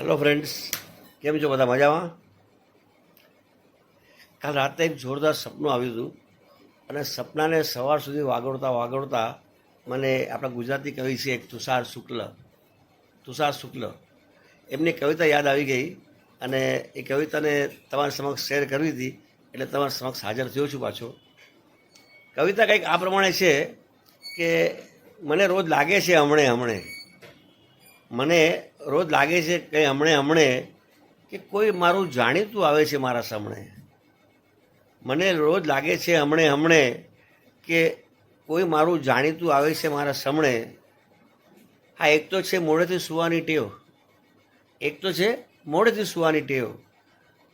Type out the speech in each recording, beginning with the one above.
Hello friends, केम छो बधा मजामां? काल राते एक जोरदार सपनुं આવ્યું હતું અને સપનાને સવાર સુધી વાગોળતા મને આપણા ગુજરાતી કવિ છે એક તુષાર શુક્લ એમની કવિતા યાદ આવી ગઈ અને એ કવિતાને તમારી સમક્ષ શેર કરવી હતી એટલે તમારી સમક્ષ હાજર થયો છું પાછો. કવિતા કંઈક આ પ્રમાણે છે કે મને રોજ લાગે છે મને રોજ લાગે છે કે હમણે કે કોઈ મારું જાણીતું આવે છે મારા સામે. મને રોજ લાગે છે હમણે કે કોઈ મારું જાણીતું આવે છે મારા સામે. હા, એક તો છે મોડેથી સૂવાની ટેવ,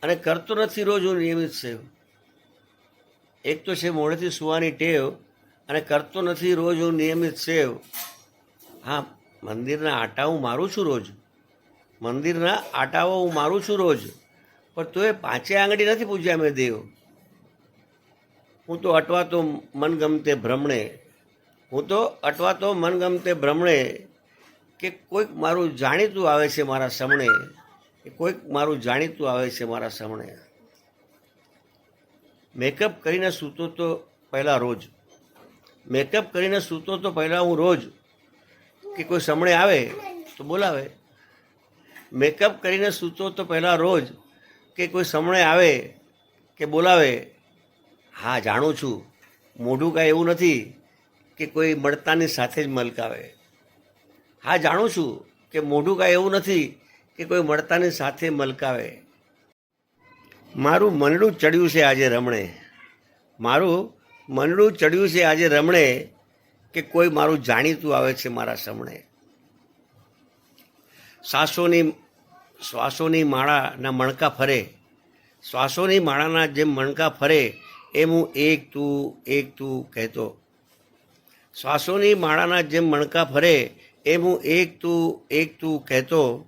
અને કરતો નથી રોજ હું નિયમિત સેવ. એક તો છે મોડેથી સૂવાની ટેવ અને કરતો નથી રોજ હું નિયમિત સેવ. હા, મંદિરના આટાઓ હું મારું છું રોજ, પણ તોય પાંચે આંગળી નથી પૂજ્યા મેં દેવ. હું તો અટવાતો મનગમતે ભ્રમણે કે કોઈક મારું જાણીતું આવે છે મારા સામે. મેકઅપ કરીને સૂતો તો પહેલાં હું રોજ કે કોઈ સામે આવે તો બોલાવે. મેકઅપ કરીને સૂતો તો પહેલાં રોજ કે કોઈ સામે આવે કે બોલાવે. હા, જાણું છું મોઢું કાંઈ એવું નથી કે કોઈ મળતાની સાથે જ મલકાવે. મારું મનડું ચડ્યું છે આજે રમણે કે કોઈ મારું જાણીતું આવે છે મારા સામે. શ્વાસોની માળાના જેમ મણકા ફરે એમ હું એક તું કહેતો. શ્વાસોની માળાના જેમ મણકા ફરે એમ હું એક તું કહેતો.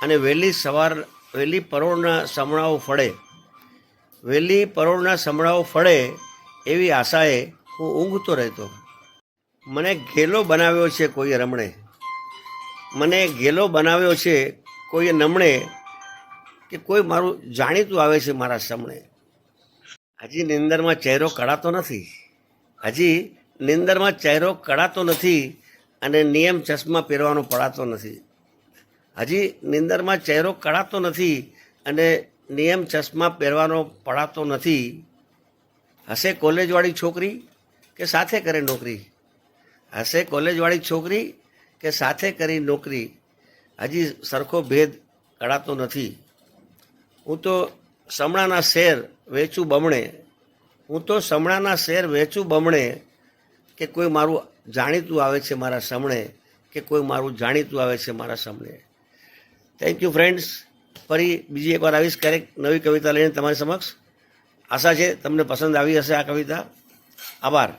અને વહેલી પરોળના સમણાઓ ફળે એવી આશાએ હું ઊંઘતો રહેતો. મને ઘેલો બનાવ્યો છે કોઈએ નમણે કે કોઈ મારું જાણીતું આવે છે મારા સામે. હજી નિંદરમાં ચહેરો કળાતો નથી અને નિયમ ચશ્મા પહેરવાનો પડાતો નથી. હશે કોલેજવાળી છોકરી કે સાથે કરી નોકરી. હજી સરખો ભેદ કળાતો નથી. હું તો સમણાના શેર વેચું બમણે કે કોઈ મારું જાણીતું આવે છે મારા સામે. Thank you friends. ફરી બીજી એકવાર આવીશ ક્યારેક નવી કવિતા લઈને તમારી સમક્ષ. આશા છે તમને પસંદ આવી હશે આ કવિતા. આભાર.